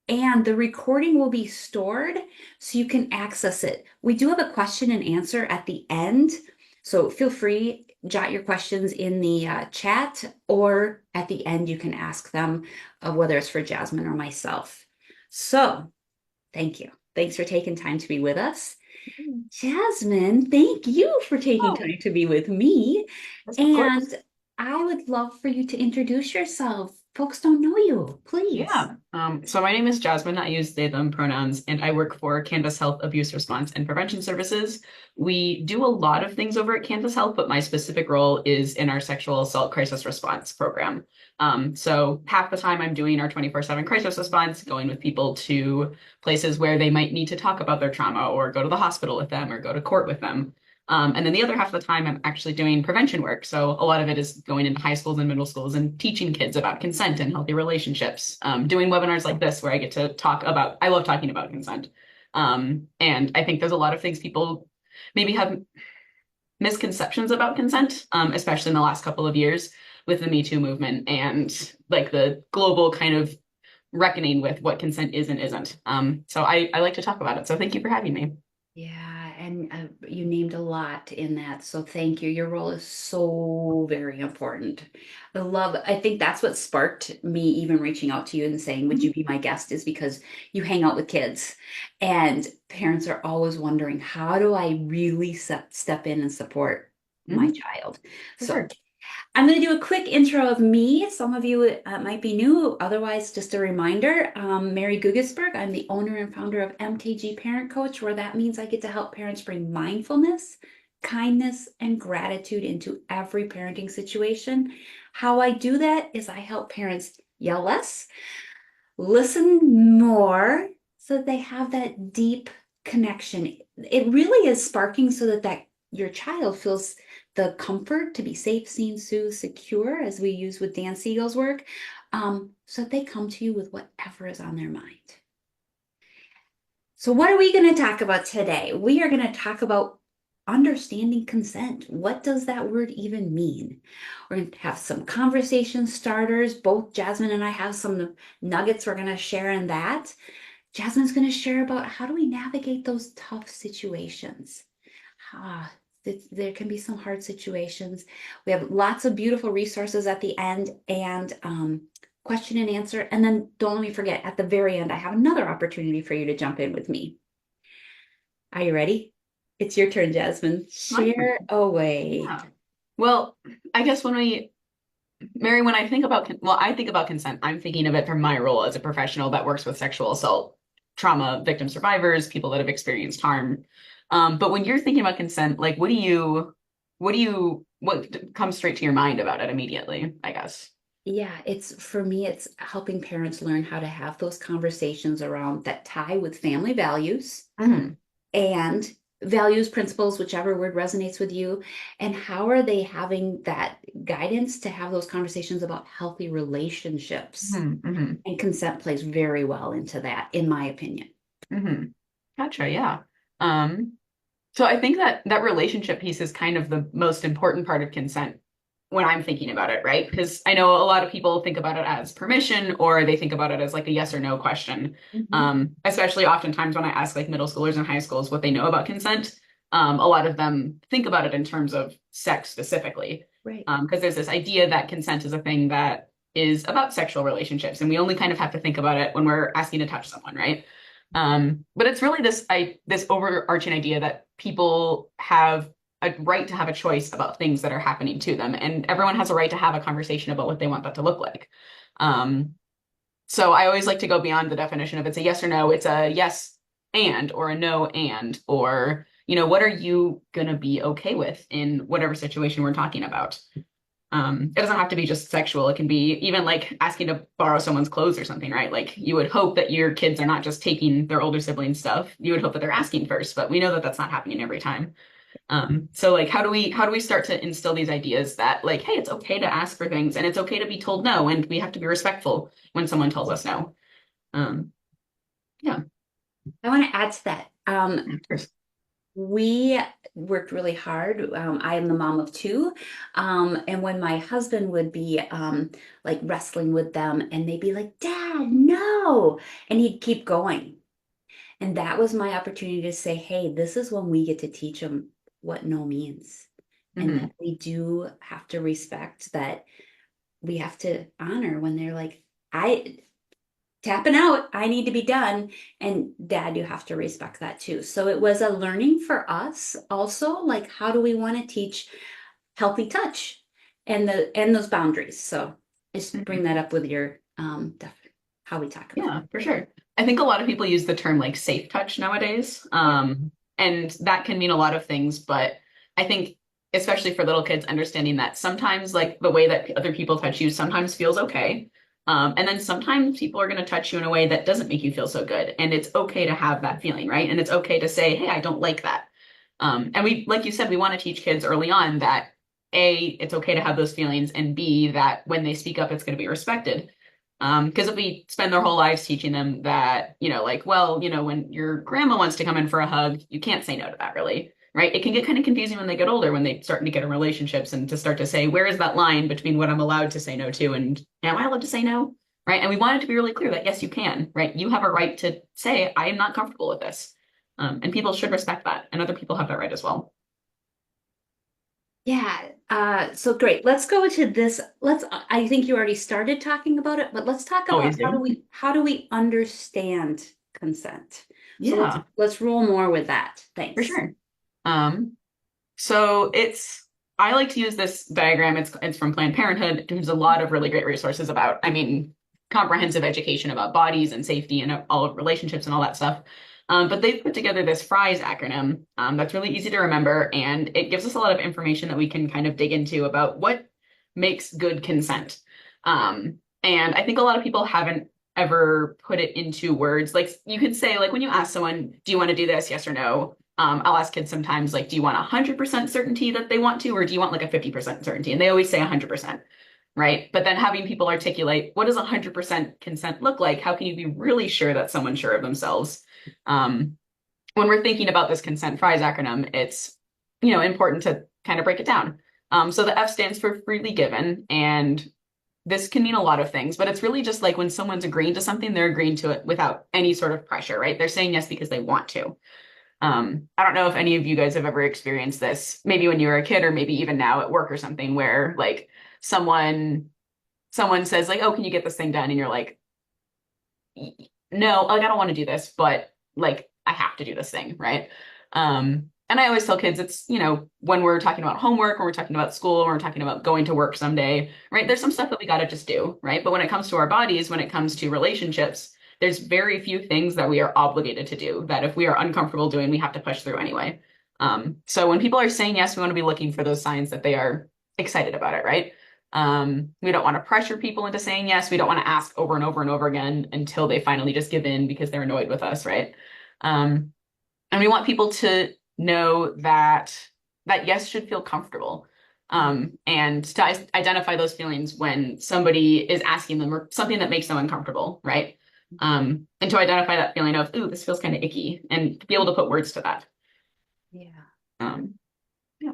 and the recording will be stored so you can access it. We do have a question and answer at the end. So feel free, jot your questions in the chat, or at the end you can ask them, whether it's for Jasmine or myself. So thank you. Thanks for taking time to be with us. Mm. Jasmine, thank you for taking Oh, time to be with me. yes, of course. And I would love for you to introduce yourself. Folks don't know you, please. Yeah. So my name is Jasmine. I use they, them pronouns, and I work for Canvas Health Abuse Response and Prevention Services. We do a lot of things over at Canvas Health, but my specific role is in our sexual assault crisis response program. So half the time I'm doing our 24/7 crisis response, going with people to places where they might need to talk about their trauma or go to the hospital with them or go to court with them. And then the other half of the time, I'm actually doing prevention work. So a lot of it is going into high schools and middle schools and teaching kids about consent and healthy relationships. Doing webinars like this where I get to talk about, I love talking about consent. And I think there's a lot of things people maybe have misconceptions about consent, especially in the last couple of years with the Me Too movement and like the global kind of reckoning with what consent is and isn't. So I like to talk about it. So thank you for having me. Yeah, and you named a lot in that. So thank you. Your role is so very important. I think that's what sparked me even reaching out to you and saying, would you be my guest? Is because you hang out with kids and parents are always wondering, how do I really step in and support my Mhm, child? for So sure. I'm going to do a quick intro of me. Some of you might be new, otherwise, just a reminder. Mary Gugesberg, I'm the owner and founder of MKG Parent Coach, where that means I get to help parents bring mindfulness, kindness, and gratitude into every parenting situation. How I do that is I help parents yell less, listen more, so that they have that deep connection. It really is sparking so that your child feels the comfort to be safe, seen, soothed, secure, as we use with Dan Siegel's work, so that they come to you with whatever is on their mind. So, what are we going to talk about today? We are going to talk about understanding consent. What does that word even mean? We're going to have some conversation starters. Both Jasmine and I have some nuggets we're going to share in that. Jasmine's going to share about how do we navigate those tough situations. Ah, there can be some hard situations. We have lots of beautiful resources at the end and question and answer. And then don't let me forget, at the very end, I have another opportunity for you to jump in with me. Are you ready? It's your turn, Jasmine. Fine. Share away. Yeah. Well, I guess Mary, when I think about, I think about consent, I'm thinking of it from my role as a professional that works with sexual assault trauma victim survivors, people that have experienced harm. But when you're thinking about consent, like, what comes straight to your mind about it immediately, I guess? Yeah, for me, it's helping parents learn how to have those conversations around that tie with family values Hmm. and values, principles, whichever word resonates with you. And how are they having that guidance to have those conversations about healthy relationships? Hmm. Hmm. And consent plays very well into that, in my opinion. Hmm. Gotcha. Yeah. Um, so I think that that relationship piece is kind of the most important part of consent when I'm thinking about it, right? Because I know a lot of people think about it as permission or they think about it as like a yes or no question. Mhm. Especially oftentimes when I ask like middle schoolers and high schools what they know about consent, a lot of them think about it in terms of sex specifically. Right. Because there's this idea that consent is a thing that is about sexual relationships, and we only kind of have to think about it when we're asking to touch someone, right? But it's really this overarching idea that people have a right to have a choice about things that are happening to them, and everyone has a right to have a conversation about what they want that to look like. Um, so I always like to go beyond the definition of it's a yes or no, it's a yes and or a no and or what are you gonna be okay with in whatever situation we're talking about. It doesn't have to be just sexual. It can be even like asking to borrow someone's clothes or something, right? Like you would hope that your kids are not just taking their older siblings' stuff. You would hope that they're asking first, but we know that that's not happening every time. So like how do we start to instill these ideas that like, hey, it's okay to ask for things and it's okay to be told no, and we have to be respectful when someone tells us no. Um, yeah. I want to add to that. Of course. We worked really hard. I am the mom of two. And when my husband would be like wrestling with them and they'd be like, Dad, Dad, no. And he'd keep going. And that was my opportunity to say, hey, this is when we get to teach them what no means. And Hmm. that we do have to respect that we have to honor when they're like, I tapping out, I need to be done. And dad, you have to respect that too. So it was a learning for us also, like how do we want to teach healthy touch and those boundaries. So just bring that up with your how we talk about it. Yeah, for sure. I think a lot of people use the term like safe touch nowadays. Yeah. And that can mean a lot of things, but I think especially for little kids, understanding that sometimes like the way that other people touch you sometimes feels okay. And then sometimes people are going to touch you in a way that doesn't make you feel so good. And it's okay to have that feeling, right? And it's okay to say, hey, I don't like that. And we, like you said, we want to teach kids early on that A, it's okay to have those feelings, and B, that when they speak up, it's going to be respected. Because if we spend their whole lives teaching them that, like, well, when your grandma wants to come in for a hug, you can't say no to that, really, right? It can get kind of confusing when they get older, when they start to get in relationships and to start to say, where is that line between what I'm allowed to say no to and am I allowed to say no? Right. And we want it to be really clear that yes, you can, right? You have a right to say, I am not comfortable with this. And people should respect that. And other people have that right as well. Yeah, so great. Let's go to this. I think you already started talking about it, but let's talk about Always do. how do we understand consent? So let's Yeah, let's roll more with that. for Thanks. sure. Um, So I like to use this diagram. It's from Planned Parenthood. There's a lot of really great resources about, I mean, comprehensive education about bodies and safety and all of relationships and all that stuff. But they've put together this FRIES acronym that's really easy to remember, and it gives us a lot of information that we can kind of dig into about what makes good consent. And I think a lot of people haven't ever put it into words. Like you could say, like when you ask someone, do you want to do this? Yes or no? I'll ask kids sometimes, like, do you want 100% certainty that they want to, or do you want like a 50% certainty? And they always say 100%, right? But then having people articulate, what does 100% consent look like? How can you be really sure that someone's sure of themselves? Um, when we're thinking about this consent FRIES acronym, it's, important to kind of break it down. So the F stands for freely given, and this can mean a lot of things, but it's really just like when someone's agreeing to something, they're agreeing to it without any sort of pressure, right? They're saying yes because they want to. I don't know if any of you guys have ever experienced this, maybe when you were a kid or maybe even now at work or something, where like someone says like, "Oh, can you get this thing done?" And you're like, "No, like I don't want to do this, but like I have to do this thing," right? And I always tell kids it's, when we're talking about homework, when we're talking about school, when we're talking about going to work someday, right? There's some stuff that we got to just do, right? But when it comes to our bodies, when it comes to relationships, there's very few things that we are obligated to do that if we are uncomfortable doing, we have to push through anyway. So when people are saying yes, we want to be looking for those signs that they are excited about it, right? We don't want to pressure people into saying yes. We don't want to ask over and over and over again until they finally just give in because they're annoyed with us, right? Um, and we want people to know that yes should feel comfortable. And to identify those feelings when somebody is asking them or something that makes them uncomfortable, right? And to identify that feeling of, ooh, this feels kind of icky, and to be able to put words to that. Yeah. Um, yeah.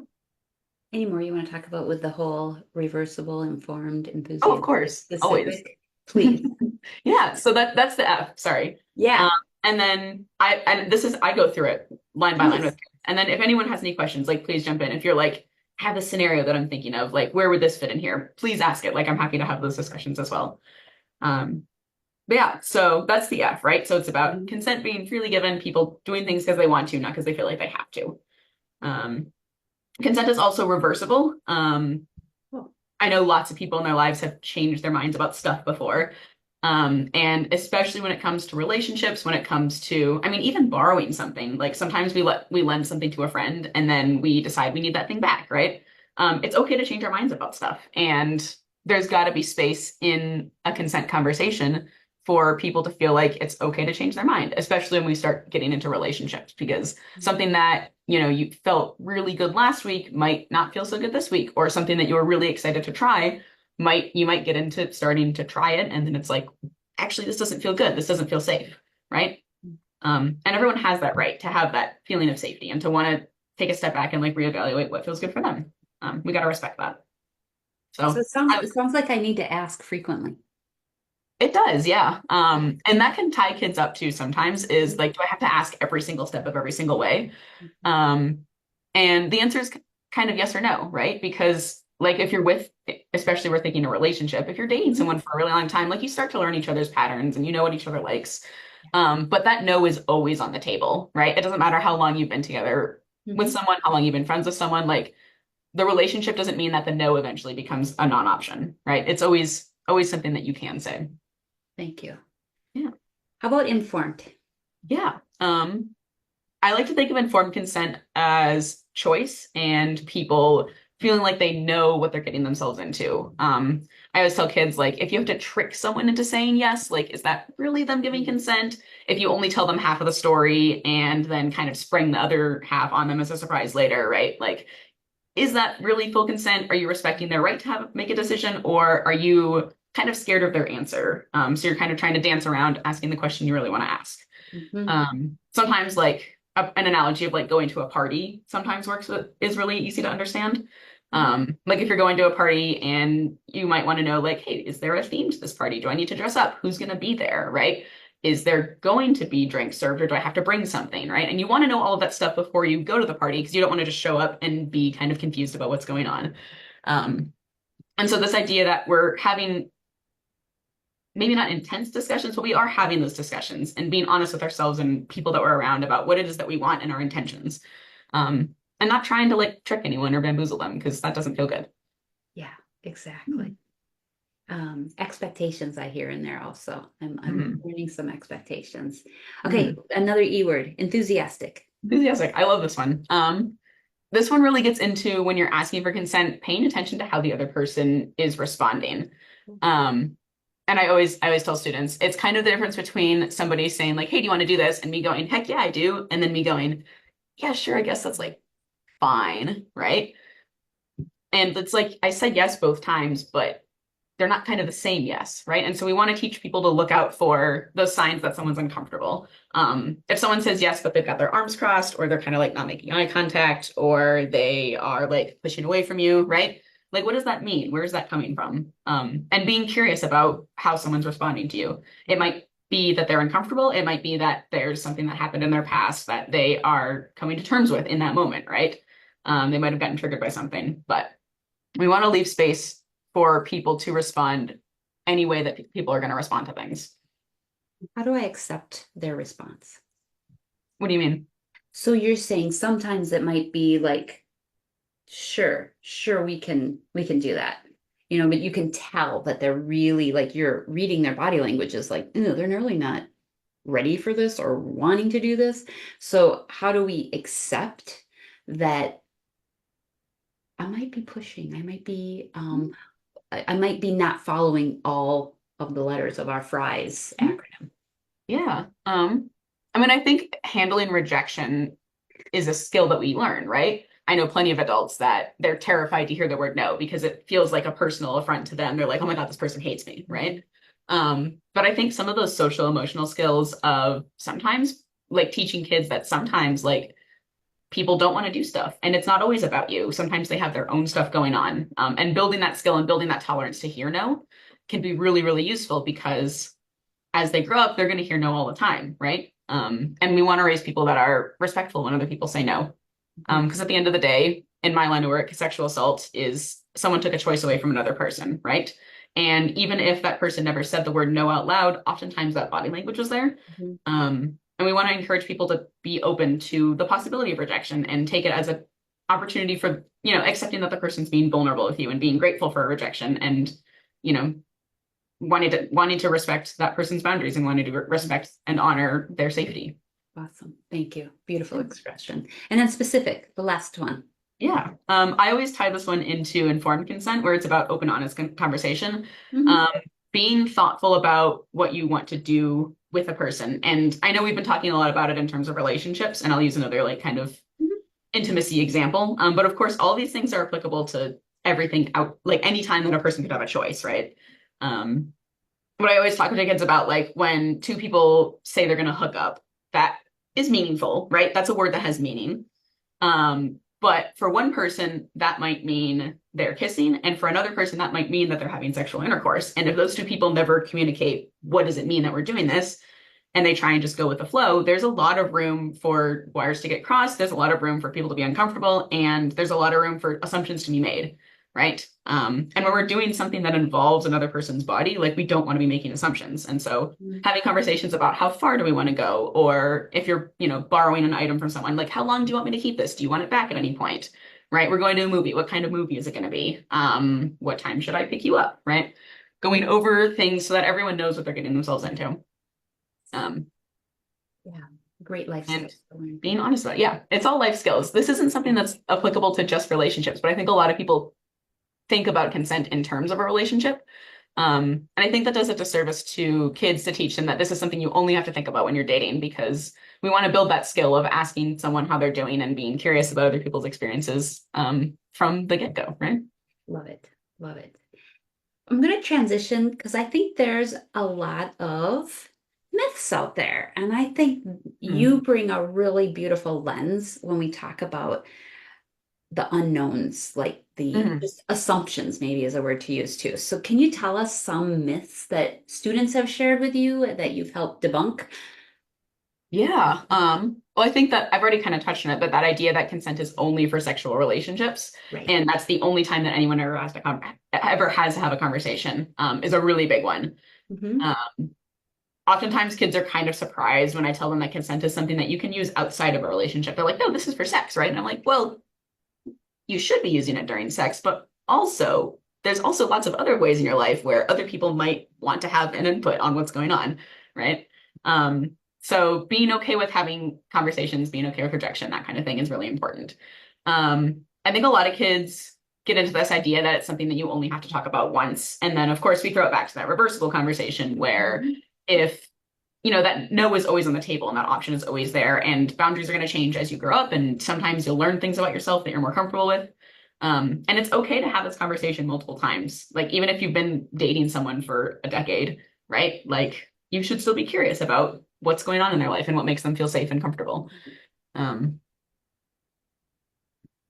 Any more you want to talk about with the whole reversible, informed, Oh, of enthusiastic, course, always. specific? Please. Yeah, so that's the F, sorry. Yeah, And then I go through it line by line with please. kids. And then if anyone has any questions, like please jump in. If you're like, I have a scenario that I'm thinking of, like where would this fit in here? Please ask it. Like I'm happy to have those discussions as well. Um, but yeah, so that's the F, right? So it's about consent being freely given, people doing things because they want to, not because they feel like they have to. Um, Consent is also reversible. Cool. I know lots of people in their lives have changed their minds about stuff before. And especially when it comes to relationships, when it comes to, I mean, even borrowing something, like sometimes we lend something to a friend and then we decide we need that thing back, right? It's okay to change our minds about stuff. And there's got to be space in a consent conversation for people to feel like it's okay to change their mind, especially when we start getting into relationships, because something that, you felt really good last week might not feel so good this week, or something that you were really excited to try you might get into starting to try it, and then it's like, actually, this doesn't feel good. This doesn't feel safe, right? And everyone has that right to have that feeling of safety and to want to take a step back and like reevaluate what feels good for them. We got to respect that. So So it sounds like I need to ask frequently. It does, yeah. And that can tie kids up too sometimes is like, do I have to ask every single step of every single way? Mhm. Um, and the answer is kind of yes or no, right? Because like if you're with, especially we're thinking a relationship, if you're dating Mhm. someone for a really long time, like you start to learn each other's patterns and you know what each other likes. But that no is always on the table, right? It doesn't matter how long you've been together with Mhm. someone, how long you've been friends with someone, like the relationship doesn't mean that the no eventually becomes a non-option, right? It's always something that you can say. Thank you. Yeah. How about informed? Yeah. I like to think of informed consent as choice and people feeling like they know what they're getting themselves into. I always tell kids, like, if you have to trick someone into saying yes, like, is that really them giving consent? If you only tell them half of the story and then kind of spring the other half on them as a surprise later, right? Like, is that really full consent? Are you respecting their right to make a decision, or are you kind of scared of their answer? So you're kind of trying to dance around asking the question you really want to ask. Mhm. Sometimes like an analogy of like going to a party sometimes works is really easy to understand. Mhm. Like if you're going to a party and you might want to know like, hey, is there a theme to this party? Do I need to dress up? Who's going to be there? Right? Is there going to be drinks served or do I have to bring something? Right? And you want to know all of that stuff before you go to the party because you don't want to just show up and be kind of confused about what's going on. Um, and so this idea that we're having maybe not intense discussions, but we are having those discussions and being honest with ourselves and people that we're around about what it is that we want and our intentions. And not trying to like trick anyone or bamboozle them because that doesn't feel good. Yeah, exactly. Expectations I hear in there also. I'm Mhm. learning some expectations. Okay, Mhm. another E word, enthusiastic. Enthusiastic. I love this one. This one really gets into when you're asking for consent, paying attention to how the other person is responding. Um, and I always tell students, it's kind of the difference between somebody saying like, "Hey, do you want to do this?" and me going, "Heck yeah, I do," and then me going, "Yeah, sure, I guess that's like fine," right? And it's like I said yes both times, but they're not kind of the same yes, right? And so we want to teach people to look out for those signs that someone's uncomfortable. If someone says yes, but they've got their arms crossed, or they're kind of like not making eye contact, or they are like pushing away from you, right? Like, what does that mean? Where is that coming from? And being curious about how someone's responding to you. It might be that they're uncomfortable. It might be that there's something that happened in their past that they are coming to terms with in that moment, right? They might have gotten triggered by something, but we want to leave space for people to respond any way that people are going to respond to things. How do I accept their response? What do you mean? So you're saying sometimes it might be like, sure, we can do that. But you can tell that they're really like you're reading their body language is like, they're really not ready for this or wanting to do this. So how do we accept that I might be pushing, I might be not following all of the letters of our fries acronym. Yeah. I mean, I think handling rejection is a skill that we learn, right? I know plenty of adults that they're terrified to hear the word no because it feels like a personal affront to them. They're like, oh my God, this person hates me, right? But I think some of those social emotional skills of sometimes like teaching kids that sometimes like people don't want to do stuff and it's not always about you. Sometimes they have their own stuff going on. And building that skill and building that tolerance to hear no can be really, really useful because as they grow up, they're going to hear no all the time, right? And we want to raise people that are respectful when other people say no. Mhm. Because at the end of the day, in my line of work, sexual assault is someone took a choice away from another person, right? And even if that person never said the word no out loud, oftentimes that body language was there. Mhm. And we want to encourage people to be open to the possibility of rejection and take it as an opportunity for, accepting that the person's being vulnerable with you and being grateful for a rejection and, you know, wanting to respect that person's boundaries and wanting to respect and honor their safety. Awesome. Thank you. Beautiful expression. And then specific, the last one. Yeah. I always tie this one into informed consent, where it's about open, honest conversation. Mhm. Um, Being thoughtful about what you want to do with a person. And I know we've been talking a lot about it in terms of relationships, and I'll use another like kind of Mhm. intimacy example. But of course, all these things are applicable to everything out, like any time that a person could have a choice, right? Um, what I always talk to kids about, like when two people say they're going to hook up, that is meaningful, right? That's a word that has meaning. But for one person, that might mean they're kissing. And for another person, that might mean that they're having sexual intercourse. And if those two people never communicate, what does it mean that we're doing this? And they try and just go with the flow, there's a lot of room for wires to get crossed. There's a lot of room for people to be uncomfortable. And there's a lot of room for assumptions to be made. Right. And when we're doing something that involves another person's body, like we don't want to be making assumptions. And so having conversations about how far do we want to go? Or if you're, borrowing an item from someone, like how long do you want me to keep this? Do you want it back at any point? Right. We're going to a movie. What kind of movie is it going to be? What time should I pick you up? Right. Going over things so that everyone knows what they're getting themselves into. Yeah, great life And skills. being honest about it. Yeah, it's all life skills. This isn't something that's applicable to just relationships, but I think a lot of people think about consent in terms of a relationship. And I think that does a disservice to kids to teach them that this is something you only have to think about when you're dating, because we want to build that skill of asking someone how they're doing and being curious about other people's experiences from the get-go, right? Love it. Love it. I'm going to transition because I think there's a lot of myths out there. And I think you bring a really beautiful lens when we talk about the unknowns, like the just assumptions, maybe is a word to use too. So can you tell us some myths that students have shared with you that you've helped debunk? Yeah. Well, I think that I've already kind of touched on it, but that idea that consent is only for sexual relationships, Right. and that's the only time that anyone ever has to have a conversation, is a really big one. Mm-hmm. Oftentimes kids are kind of surprised when I tell them that consent is something that you can use outside of a relationship. They're like, no, this is for sex, right? And I'm like, well, you should be using it during sex, but also there's also lots of other ways in your life where other people might want to have an input on what's going on, right? So being okay with having conversations, being okay with rejection, that kind of thing is really important. I think a lot of kids get into this idea that it's something that you only have to talk about once. And then, of course, we throw it back to that reversible conversation where if that no is always on the table and that option is always there, and boundaries are going to change as you grow up, and sometimes you'll learn things about yourself that you're more comfortable with. And it's okay to have this conversation multiple times. Like even if you've been dating someone for a decade, right? Like you should still be curious about what's going on in their life and what makes them feel safe and comfortable.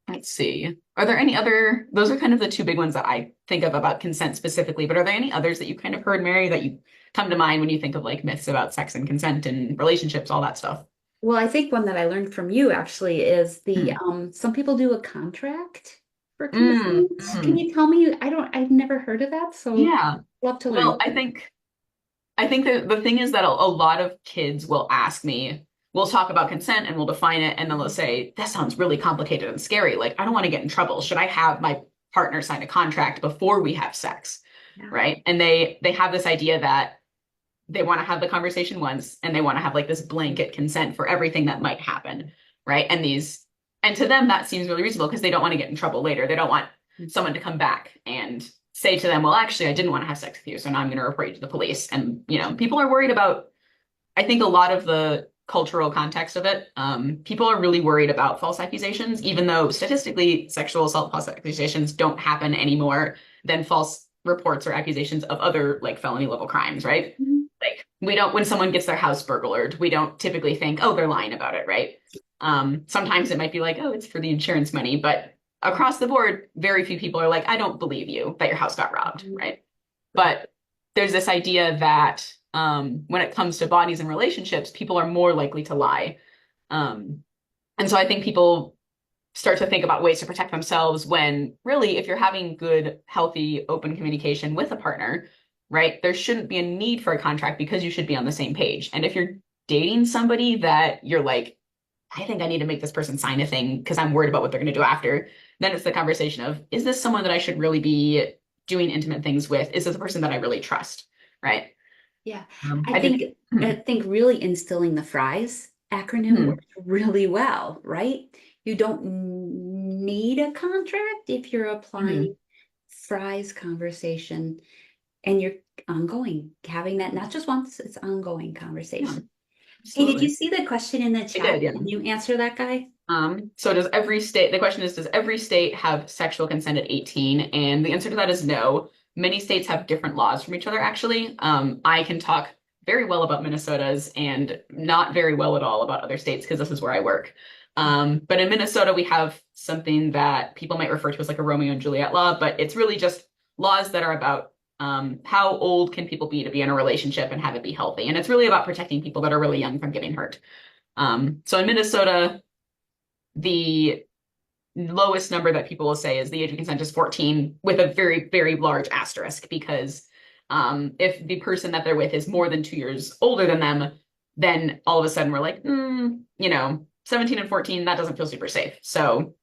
Let's see. Are there any other, those are kind of the two big ones that I think of about consent specifically, but are there any others that you kind of heard, Mary, that you come to mind when you think of like myths about sex and consent and relationships, all that stuff? Well, I think one that I learned from you actually is the some people do a contract for consent. Can you tell me? I've never heard of that, so Yeah. love to Well, learn. I think the thing is that a lot of kids will ask me, we'll talk about consent and we'll define it, and then they'll say, that sounds really complicated and scary. Like, I don't want to get in trouble. Should I have my partner sign a contract before we have sex? Yeah. Right. And they have this idea that they want to have the conversation once and they want to have like this blanket consent for everything that might happen. Right. And to them, that seems really reasonable because they don't want to get in trouble later. They don't want someone to come back and say to them, well, actually, I didn't want to have sex with you, so now I'm going to report you to the police. And, people are worried about, I think a lot of the cultural context of it, people are really worried about false accusations, even though statistically sexual assault false accusations don't happen anymore than false reports or accusations of other like felony level crimes, right? Like we don't, when someone gets their house burglared, we don't typically think, oh, they're lying about it, right? Sometimes it might be like, oh, it's for the insurance money, but across the board, very few people are like, I don't believe you that your house got robbed, right? But there's this idea that when it comes to bodies and relationships, people are more likely to lie. And so I think people start to think about ways to protect themselves when really, if you're having good, healthy, open communication with a partner, right, there shouldn't be a need for a contract because you should be on the same page. And if you're dating somebody that you're like, I think I need to make this person sign a thing because I'm worried about what they're going to do after, then it's the conversation of, is this someone that I should really be doing intimate things with? Is this a person that I really trust? Right. Yeah. I did. I think really instilling the FRIES acronym works really well, right? You don't need a contract if you're applying FRIES conversation and you're ongoing, having that not just once, it's ongoing conversation. Hey, did you see the question in the chat? I did, yeah. Can you answer that, guy? So does every state, the question is, does every state have sexual consent at 18? And the answer to that is no. Many states have different laws from each other, actually. I can talk very well about Minnesota's and not very well at all about other states because this is where I work. But in Minnesota, we have something that people might refer to as like a Romeo and Juliet law, but it's really just laws that are about how old can people be to be in a relationship and have it be healthy. And it's really about protecting people that are really young from getting hurt. So in Minnesota, the lowest number that people will say is the age of consent is 14 with a very, very large asterisk, because if the person that they're with is more than 2 years older than them, then all of a sudden we're like, 17 and 14, that doesn't feel super safe. So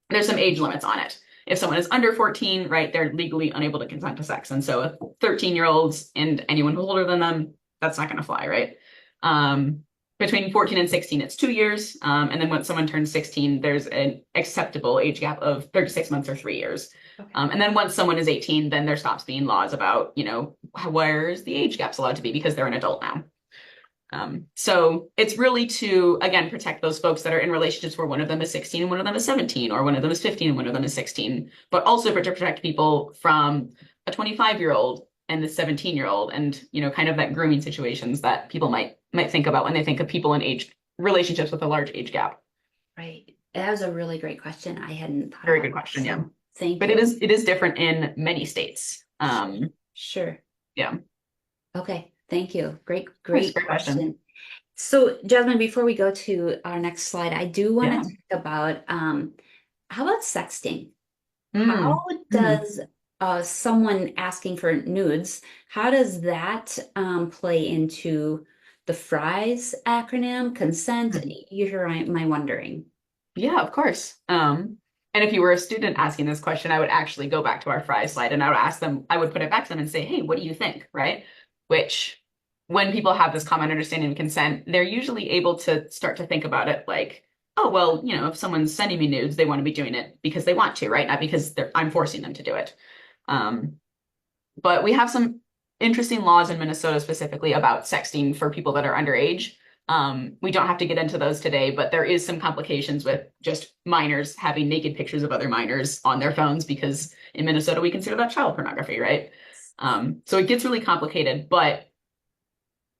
there's some age limits on it. If someone is under 14, right, they're legally unable to consent to sex. And so 13-year-olds and anyone who's older than them, that's not going to fly, right? Between 14 and 16, it's 2 years. And then when someone turns 16, there's an acceptable age gap of 36 months or 3 years. Okay. And then once someone is 18, then there stops being laws about, where's the age gaps allowed to be, because they're an adult now. So it's really to, again, protect those folks that are in relationships where one of them is 16 and one of them is 17, or one of them is 15 and one of them is 16, but also to protect people from a 25-year-old and the 17-year-old, and kind of that grooming situations that people might think about when they think of people in age relationships with a large age gap. Right. That was a really great question. I hadn't thought Very about good question. that, Yeah. so thank But you. it is different in many states. Sure. Yeah. Okay. Thank you. Great Great question. question. So, Jasmine, before we go to our next slide, I do want Yeah. to talk about how about sexting? Mm. How does someone asking for nudes, how does that play into the FRIES acronym, consent? Here am I wondering. Yeah, of course. And if you were a student asking this question, I would actually go back to our fry slide and I would ask them, I would put it back to them and say, hey, what do you think? Right? Which, when people have this common understanding of consent, they're usually able to start to think about it like, oh, well, if someone's sending me nudes, they want to be doing it because they want to, right? Not because I'm forcing them to do it. But we have some interesting laws in Minnesota specifically about sexting for people that are underage. We don't have to get into those today, but there is some complications with just minors having naked pictures of other minors on their phones, because in Minnesota, we consider that child pornography, right? So it gets really complicated, but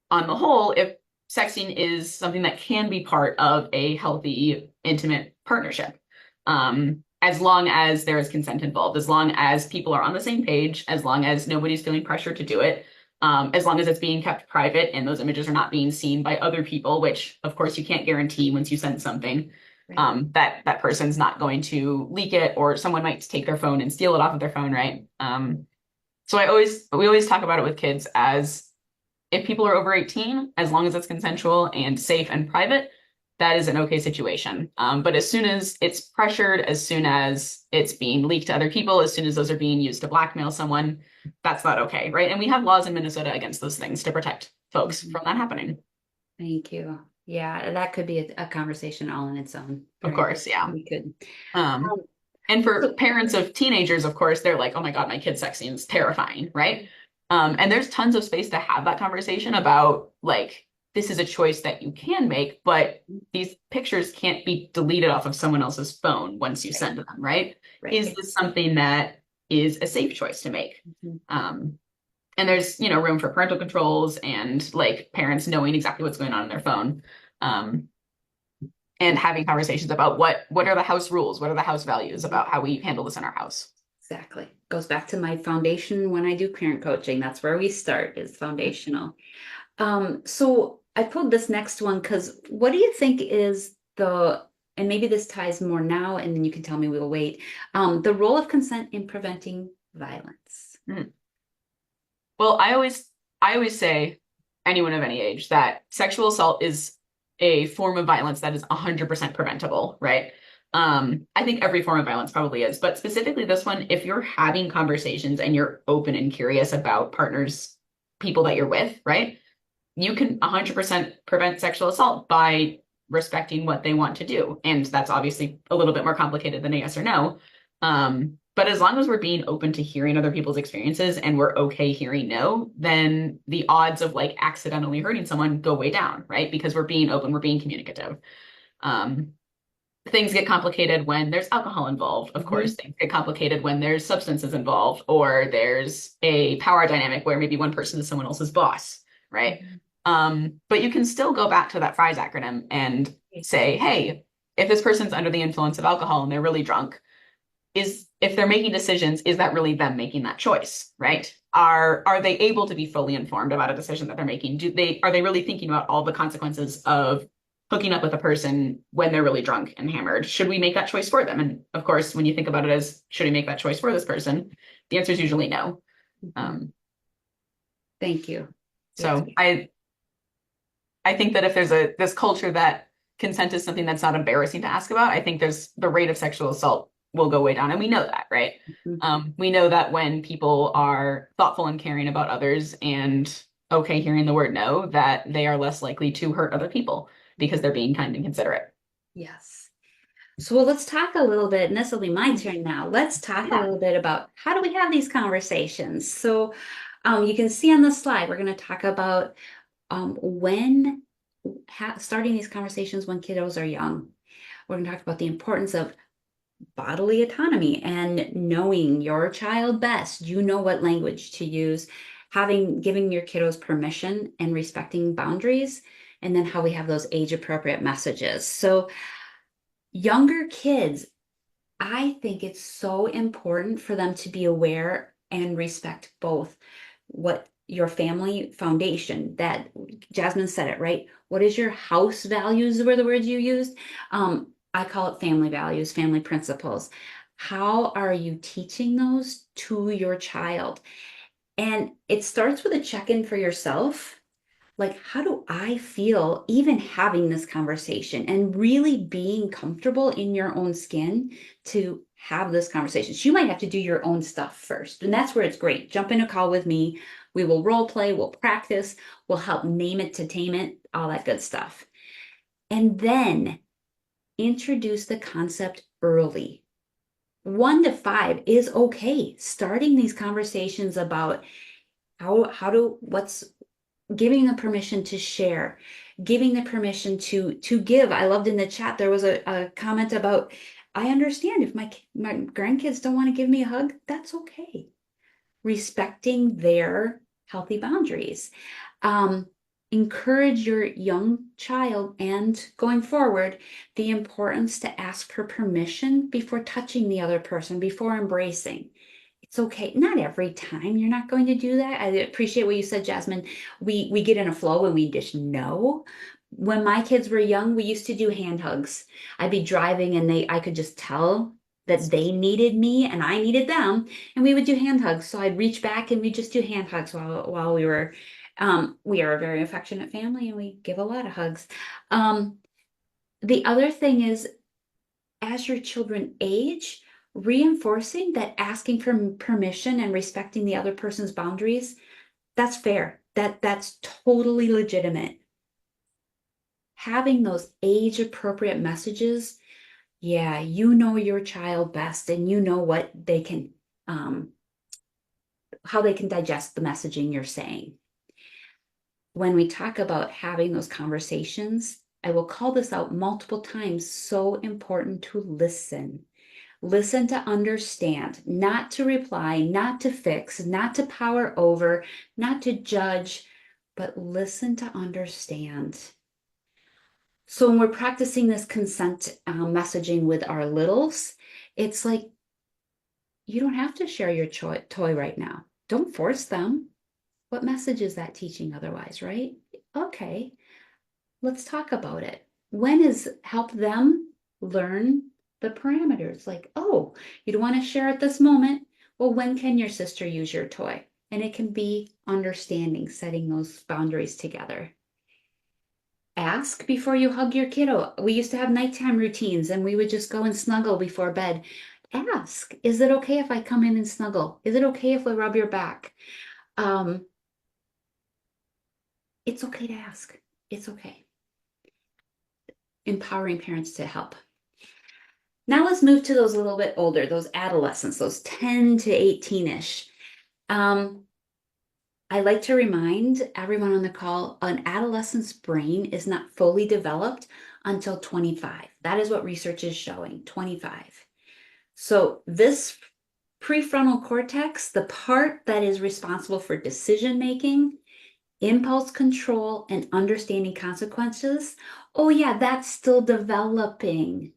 on the whole, if sexting is something that can be part of a healthy, intimate partnership, as long as there is consent involved, as long as people are on the same page, as long as nobody's feeling pressure to do it, as long as it's being kept private and those images are not being seen by other people, which of course you can't guarantee once you send something, Right. that person's not going to leak it, or someone might take their phone and steal it off of their phone, right? So we always talk about it with kids as, if people are over 18, as long as it's consensual and safe and private, that is an okay situation. But as soon as it's pressured, as soon as it's being leaked to other people, as soon as those are being used to blackmail someone, that's not okay, right? And we have laws in Minnesota against those things to protect folks from that happening. Thank you. Yeah, that could be a conversation all in its own. Of course, yeah. We could. And for parents of teenagers, of course, they're like, oh my God, my kid's sexting is terrifying, right? And there's tons of space to have that conversation about, like, this is a choice that you can make, but these pictures can't be deleted off of someone else's phone once you send them, right? Right. Is this something that is a safe choice to make? And there's, room for parental controls and like parents knowing exactly what's going on in their phone. And having conversations about what are the house rules? What are the house values about how we handle this in our house? Exactly. Goes back to my foundation when I do parent coaching. That's where we start, is foundational. So I pulled this next one because what do you think is and maybe this ties more now, and then you can tell me we'll wait, the role of consent in preventing violence? Well, I always say, anyone of any age, that sexual assault is a form of violence that is 100% preventable, right? I think every form of violence probably is, but specifically this one, if you're having conversations and you're open and curious about partners, people that you're with, right? You can 100% prevent sexual assault by respecting what they want to do. And that's obviously a little bit more complicated than a yes or no. But as long as we're being open to hearing other people's experiences and we're okay hearing no, then the odds of like accidentally hurting someone go way down, right? Because we're being open, we're being communicative. Things get complicated when there's alcohol involved, of course. Things get complicated when there's substances involved, or there's a power dynamic where maybe one person is someone else's boss, right? But you can still go back to that FRIES acronym and say, hey, if this person's under the influence of alcohol and they're really drunk, if they're making decisions, is that really them making that choice, right? Are they able to be fully informed about a decision that they're making? Are they really thinking about all the consequences of hooking up with a person when they're really drunk and hammered? Should we make that choice for them? And of course, when you think about it as should we make that choice for this person, the answer is usually no. Thank you. So I think that if there's this culture that consent is something that's not embarrassing to ask about, I think there's the rate of sexual assault will go way down. And we know that, right? We know that when people are thoughtful and caring about others and okay hearing the word no, that they are less likely to hurt other people because they're being kind and considerate. Yes. So let's talk a little bit, and this will be my turn now. Let's talk a little bit about how do we have these conversations. So you can see on the slide, we're going to talk about when starting these conversations when kiddos are young. We're going to talk about the importance of bodily autonomy and knowing your child best. You know what language to use, giving your kiddos permission and respecting boundaries, and then how we have those age appropriate messages. So younger kids, I think it's so important for them to be aware and respect both what your family foundation, that Jasmine said it, right? What is your house values were the words you used? I call it family values, family principles. How are you teaching those to your child? And it starts with a check-in for yourself. Like, how do I feel even having this conversation and really being comfortable in your own skin to have this conversation? So you might have to do your own stuff first. And that's where it's great. Jump in a call with me. We will role play, we'll practice, we'll help name it to tame it, all that good stuff. And then introduce the concept early. 1 to 5 is okay. Starting these conversations about what's giving the permission to share, giving the permission to give. I loved in the chat, there was a comment about, I understand if my grandkids don't want to give me a hug, that's okay. Respecting their healthy boundaries. Encourage your young child and going forward, the importance to ask for permission before touching the other person, before embracing. It's okay. Not every time you're not going to do that. I appreciate what you said, Jasmine. We get in a flow and we just know. When my kids were young, we used to do hand hugs. I'd be driving and I could just tell that they needed me and I needed them, and we would do hand hugs. So I'd reach back and we just do hand hugs while we are a very affectionate family and we give a lot of hugs. The other thing is, as your children age, reinforcing that asking for permission and respecting the other person's boundaries, that's fair. That's totally legitimate. Having those age appropriate messages, yeah, you know your child best and you know what they can, how they can digest the messaging you're saying. When we talk about having those conversations, I will call this out multiple times, so important to listen. Listen to understand, not to reply, not to fix, not to power over, not to judge, but listen to understand. So when we're practicing this consent messaging with our littles, it's like, you don't have to share your toy right now. Don't force them. What message is that teaching otherwise, right? Okay, let's talk about it. When is help them learn the parameters? Like, oh, you don't want to share at this moment. Well, when can your sister use your toy? And it can be understanding, setting those boundaries together. Ask before you hug your kiddo. We used to have nighttime routines and we would just go and snuggle before bed. Ask, is it okay if I come in and snuggle? Is it okay if I rub your back? It's okay to ask. It's okay. Empowering parents to help. Now let's move to those a little bit older, those adolescents, those 10 to 18-ish. I like to remind everyone on the call, an adolescent's brain is not fully developed until 25. That is what research is showing, 25. So this prefrontal cortex, the part that is responsible for decision making, impulse control and understanding consequences. Oh, yeah, that's still developing.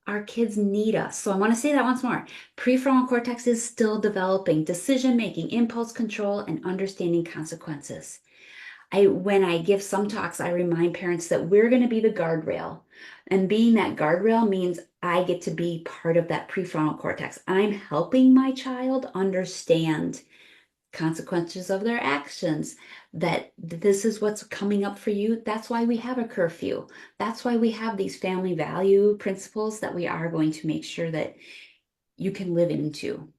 Our kids need us. So I want to say that once more. Prefrontal cortex is still developing decision making, impulse control, and understanding consequences. When I give some talks, I remind parents that we're going to be the guardrail. And being that guardrail means I get to be part of that prefrontal cortex. I'm helping my child understand consequences of their actions, that this is what's coming up for you. That's why we have a curfew. That's why we have these family value principles that we are going to make sure that you can live into.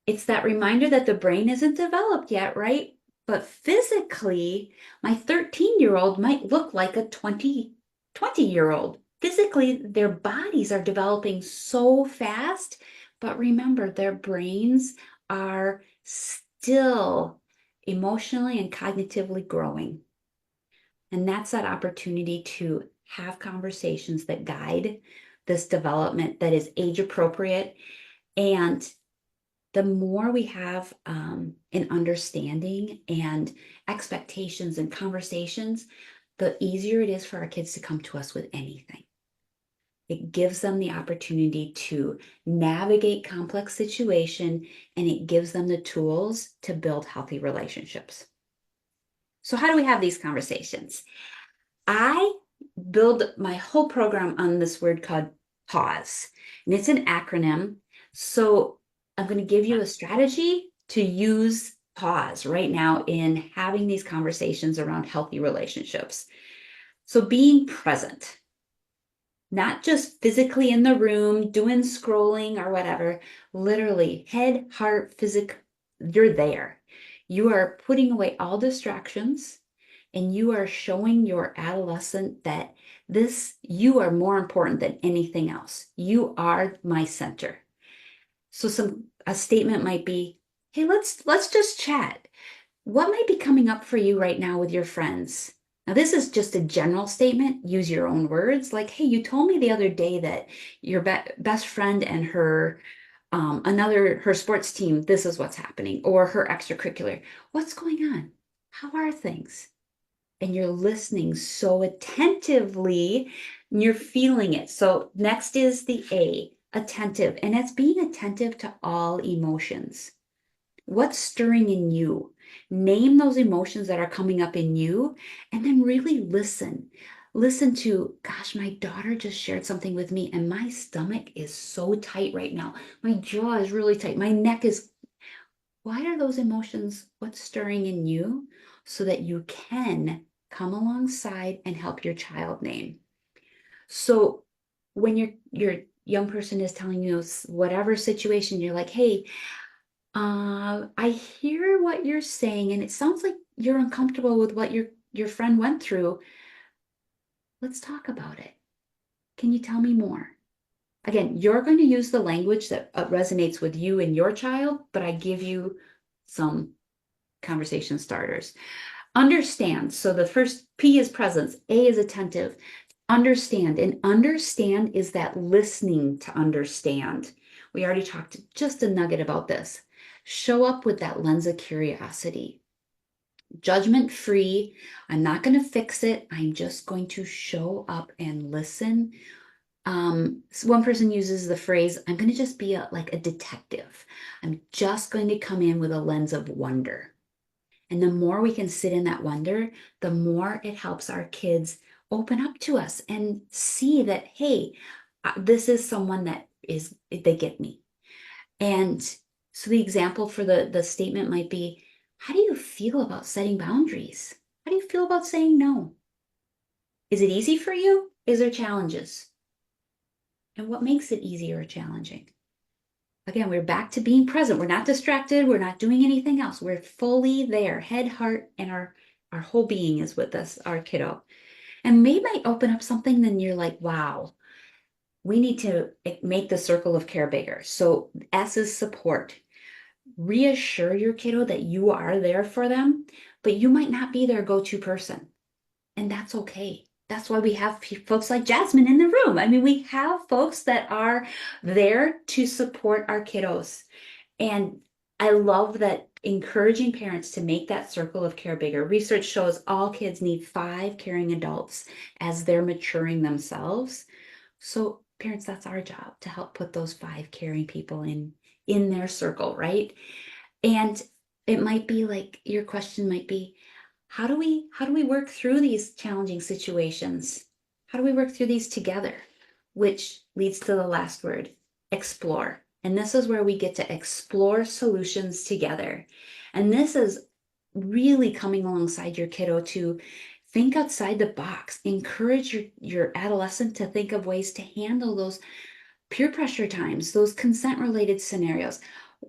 It's that reminder that the brain isn't developed yet, right? But physically, my 13-year-old might look like a 20-year-old. Physically, their bodies are developing so fast, but remember, their brains are still emotionally and cognitively growing. And that's that opportunity to have conversations that guide this development that is age appropriate. And the more we have an understanding and expectations and conversations, the easier it is for our kids to come to us with anything. It gives them the opportunity to navigate complex situation, and it gives them the tools to build healthy relationships. So how do we have these conversations? I build my whole program on this word called pause, and it's an acronym. So I'm going to give you a strategy to use pause right now in having these conversations around healthy relationships. So being present, not just physically in the room doing scrolling or whatever, literally head, heart, physic, you're there. You are putting away all distractions and you are showing your adolescent that you are more important than anything else. You are my center. So a statement might be, hey, let's just chat. What might be coming up for you right now with your friends? Now, this is just a general statement. Use your own words. Like, hey, you told me the other day that your best friend and her sports team, this is what's happening, or her extracurricular. What's going on? How are things? And you're listening so attentively and you're feeling it. So next is the A, attentive, and that's being attentive to all emotions. What's stirring in you? Name those emotions that are coming up in you and then really listen. Listen to, gosh, my daughter just shared something with me and my stomach is so tight right now. My jaw is really tight. My neck is. Why are those emotions? What's stirring in you so that you can come alongside and help your child name? So when your young person is telling you whatever situation, you're like, hey, I hear what you're saying, and it sounds like you're uncomfortable with what your friend went through. Let's talk about it. Can you tell me more? Again, you're going to use the language that resonates with you and your child, but I give you some conversation starters. Understand. So the first P is presence, A is attentive. Understand. And understand is that listening to understand. We already talked just a nugget about this. Show up with that lens of curiosity. Judgment free. I'm not going to fix it. I'm just going to show up and listen. So one person uses the phrase, I'm going to just be like a detective. I'm just going to come in with a lens of wonder. And the more we can sit in that wonder, the more it helps our kids open up to us and see that, hey, this is someone they get me. And so the example for the statement might be, how do you feel about setting boundaries? How do you feel about saying no? Is it easy for you? Is there challenges? And what makes it easy or challenging? Again, we're back to being present. We're not distracted. We're not doing anything else. We're fully there, head, heart, and our whole being is with us, our kiddo. And maybe might open up something, then you're like, wow, we need to make the circle of care bigger. So S is support. Reassure your kiddo that you are there for them, but you might not be their go-to person. And that's okay. That's why we have folks like Jasmine in the room. I mean, we have folks that are there to support our kiddos. And I love that encouraging parents to make that circle of care bigger. Research shows all kids need 5 caring adults as they're maturing themselves. So parents, that's our job to help put those 5 caring people in their circle, right? And it might be like your question might be, how do we work through these challenging situations? How do we work through these together? Which leads to the last word, explore. And this is where we get to explore solutions together. And this is really coming alongside your kiddo to think outside the box. Encourage your adolescent to think of ways to handle those peer pressure times, those consent related scenarios,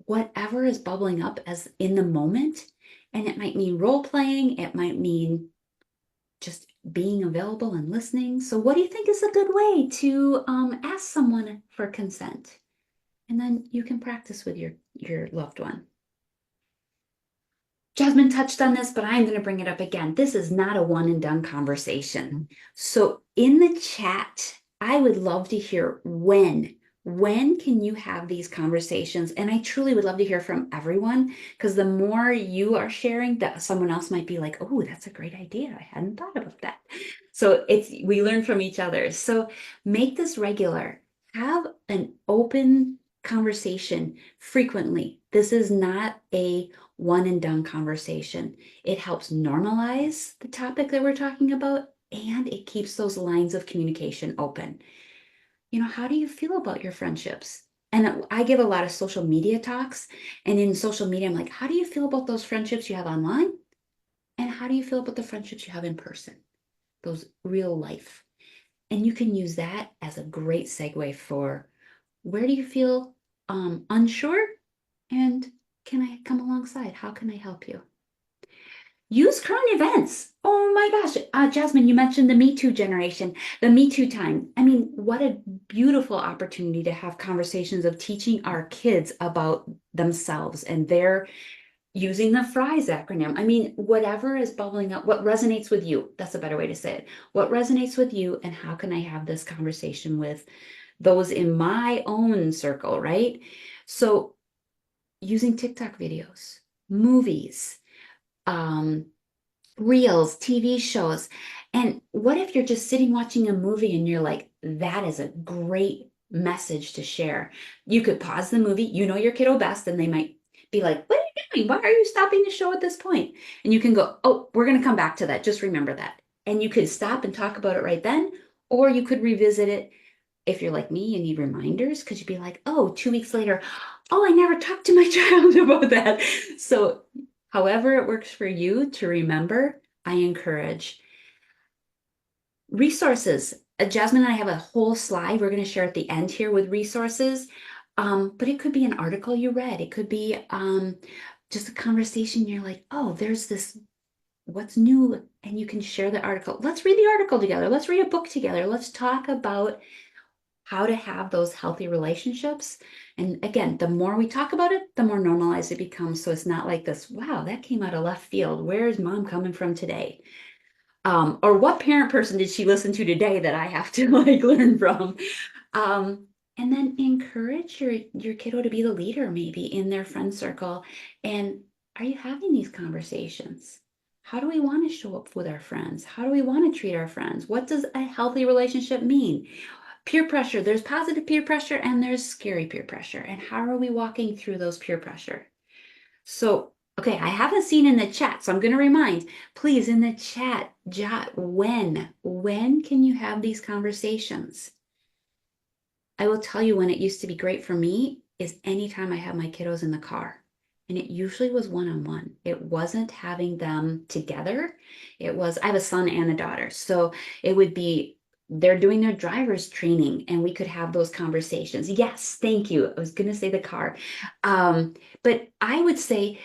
whatever is bubbling up as in the moment. And it might mean role playing, it might mean just being available and listening. So, what do you think is a good way to ask someone for consent? And then you can practice with your loved one. Jasmine touched on this, but I'm going to bring it up again. This is not a one and done conversation. So in the chat, I would love to hear when. When can you have these conversations? And I truly would love to hear from everyone because the more you are sharing, that someone else might be like, oh, that's a great idea. I hadn't thought about that. So we learn from each other. So make this regular. Have an open conversation frequently. This is not a one and done conversation. It helps normalize the topic that we're talking about and it keeps those lines of communication open. How do you feel about your friendships? And I give a lot of social media talks, and in social media, I'm like, how do you feel about those friendships you have online? And how do you feel about the friendships you have in person? Those real life. And you can use that as a great segue for where do you feel unsure? And can I come alongside? How can I help you? Use current events. Oh my gosh. Jasmine, you mentioned the Me Too generation, the Me Too time. I mean, what a beautiful opportunity to have conversations of teaching our kids about themselves and their using the FRIES acronym. I mean, whatever is bubbling up, what resonates with you. That's a better way to say it. What resonates with you, and how can I have this conversation with those in my own circle, right? So, using TikTok videos, movies, um, reels, TV shows. And what if you're just sitting watching a movie and you're like, that is a great message to share? You could pause the movie, you know your kiddo best, and they might be like, what are you doing? Why are you stopping the show at this point? And you can go, oh, we're going to come back to that. Just remember that. And you could stop and talk about it right then, or you could revisit it. If you're like me, you need reminders because you'd be like, oh, 2 weeks later, oh, I never talked to my child about that. So, however it works for you to remember, I encourage. Resources. Jasmine and I have a whole slide we're going to share at the end here with resources. But it could be an article you read. It could be just a conversation. You're like, oh, there's this, what's new? And you can share the article. Let's read the article together. Let's read a book together. Let's talk about how to have those healthy relationships. And again, the more we talk about it, the more normalized it becomes. So it's not like this, wow, that came out of left field. Where is mom coming from today? Or what parent person did she listen to today that I have to like learn from? Um, and then encourage your kiddo to be the leader maybe in their friend circle. And are you having these conversations? How do we want to show up with our friends? How do we want to treat our friends? What does a healthy relationship mean? Peer pressure, there's positive peer pressure and there's scary peer pressure. And how are we walking through those peer pressure? So, okay, I haven't seen in the chat, so I'm going to remind, please in the chat, jot when can you have these conversations? I will tell you when it used to be great for me is anytime I have my kiddos in the car. And it usually was one-on-one. It wasn't having them together. I have a son and a daughter. So it would be, they're doing their driver's training and we could have those conversations. Yes, thank you. I was going to say the car. But I would say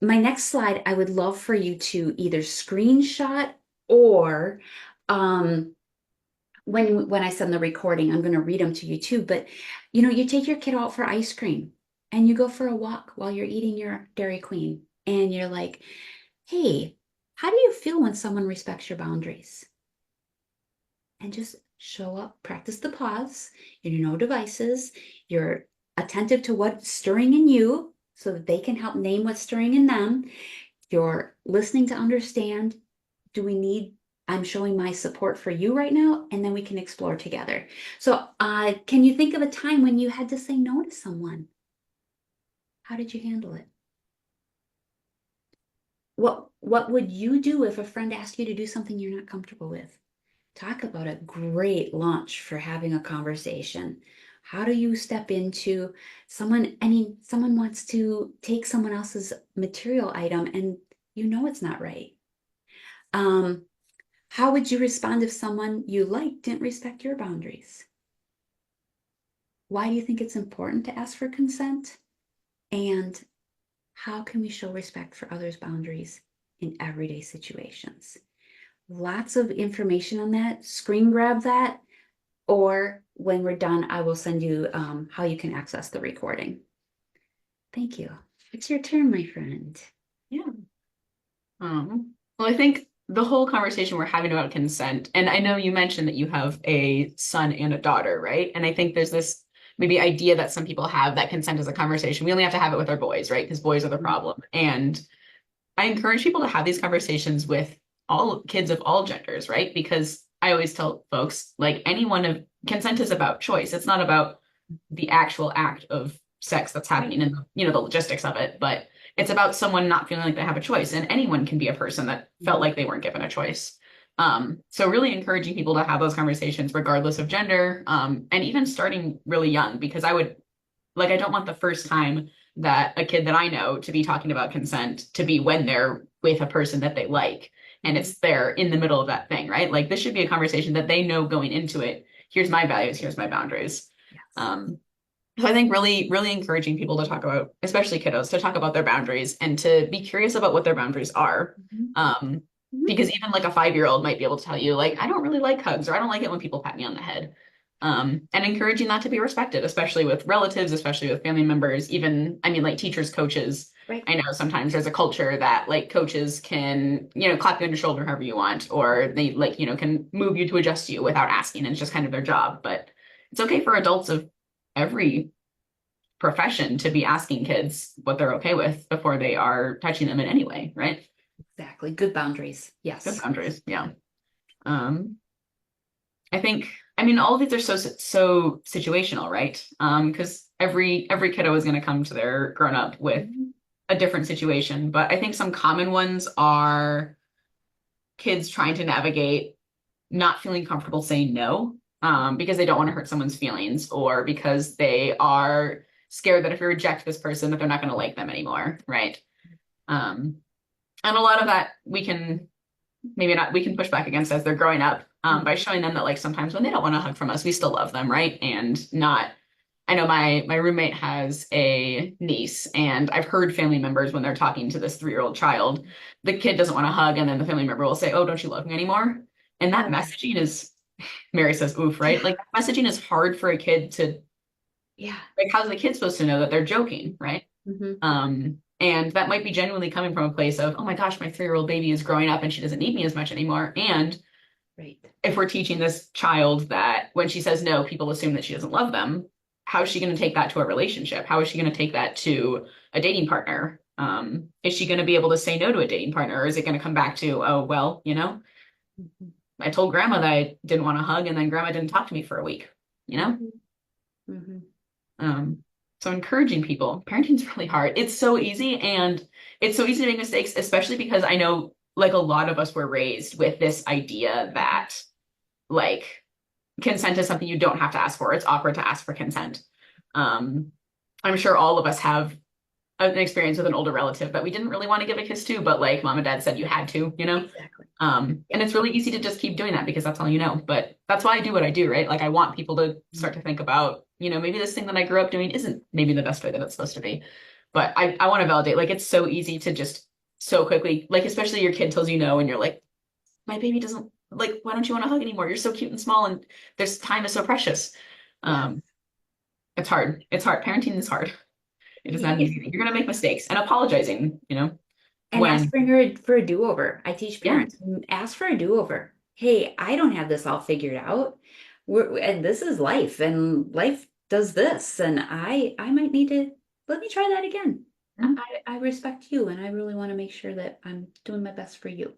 my next slide, I would love for you to either screenshot or when I send the recording, I'm going to read them to you too. But you take your kid out for ice cream and you go for a walk while you're eating your Dairy Queen. And you're like, hey, how do you feel when someone respects your boundaries? And just show up, practice the pause, no devices, you're attentive to what's stirring in you. so that they can help name what's stirring in them. You're listening to understand, do we need, I'm showing my support for you right now, and then we can explore together. So, can you think of a time when you had to say no to someone? How did you handle it? What would you do if a friend asked you to do something you're not comfortable with? Talk about a great launch for having a conversation. How do you step into someone, I mean, someone wants to take someone else's material item and you know it's not right. Um, how would you respond if someone you like didn't respect your boundaries? Why do you think it's important to ask for consent? And how can we show respect for others' boundaries in everyday situations? Lots of information on that. Screen grab that, or when we're done, I will send you how you can access the recording. Thank you. It's your turn, my friend. Yeah. Well, I think the whole conversation we're having about consent, and I know you mentioned that you have a son and a daughter, right? And I think there's this maybe idea that some people have that consent is a conversation. We only have to have it with our boys, right? Because boys are the problem. And I encourage people to have these conversations with all kids of all genders, right? Because I always tell folks, like anyone of consent is about choice. It's not about the actual act of sex that's happening and the logistics of it, but it's about someone not feeling like they have a choice. And anyone can be a person that felt like they weren't given a choice. So really encouraging people to have those conversations regardless of gender, and even starting really young, because I don't want the first time that a kid that I know to be talking about consent to be when they're with a person that they like. And it's there in the middle of that thing, right? Like this should be a conversation that they know going into it. Here's my values, here's my boundaries. Yes. So I think really, really encouraging people to talk about, especially kiddos, to talk about their boundaries and to be curious about what their boundaries are. Because even like a 5-year-old might be able to tell you, like, I don't really like hugs, or I don't like it when people pat me on the head. And encouraging that to be respected, especially with relatives, especially with family members, even, I mean, like teachers, coaches. Right. I know sometimes there's a culture that like coaches can, clap you on your shoulder however you want, or they like, can move you to adjust you without asking. And it's just kind of their job. But it's okay for adults of every profession to be asking kids what they're okay with before they are touching them in any way, right? Exactly. Good boundaries. Good Yes. boundaries. Yeah. I think, I mean, all of these are so situational, right? Because every kiddo is going to come to their grown up with a different situation. But I think some common ones are kids trying to navigate not feeling comfortable saying no, because they don't want to hurt someone's feelings, or because they are scared that if you reject this person, that they're not going to like them anymore, right? And a lot of that we can push back against as they're growing up, by showing them that like sometimes when they don't want a hug from us, we still love them, right? And not, I know my roommate has a niece, and I've heard family members when they're talking to this 3-year-old child, the kid doesn't want a hug, and then the family member will say, "Oh, don't you love me anymore?" And that messaging is, Mary says, "Oof," right? Like messaging is hard for a kid to, like, how's the kid supposed to know that they're joking, right? And that might be genuinely coming from a place of, oh my gosh, my 3-year-old baby is growing up and she doesn't need me as much anymore. And if we're teaching this child that when she says no, people assume that she doesn't love them, how is she going to take that to a relationship? How is she going to take that to a dating partner? Is she going to be able to say no to a dating partner? Or is it going to come back to, oh, well, I told grandma that I didn't want a hug, and then grandma didn't talk to me for a week, So encouraging people, parenting is really hard. It's so easy, and it's so easy to make mistakes, especially because I know like a lot of us were raised with this idea that like consent is something you don't have to ask for. It's awkward to ask for consent. I'm sure all of us have an experience with an older relative that we didn't really want to give a kiss to, but like mom and dad said you had to, Exactly. And it's really easy to just keep doing that because that's all you know. But that's why I do what I do, right? Like I want people to start to think about, maybe this thing that I grew up doing isn't maybe the best way that it's supposed to be. But I want to validate, like it's so easy to just so quickly, like especially your kid tells you no and you're like, my baby doesn't like, why don't you want to hug anymore? You're so cute and small and there's time is so precious. It's hard. It's hard. Parenting is hard. It is not easy. You're going to make mistakes, and apologizing, And when asking for a do-over. I teach parents, ask for a do-over. Hey, I don't have this all figured out. And this is life, and life does this, and I might need to, let me try that again. I respect you and I really want to make sure that I'm doing my best for you.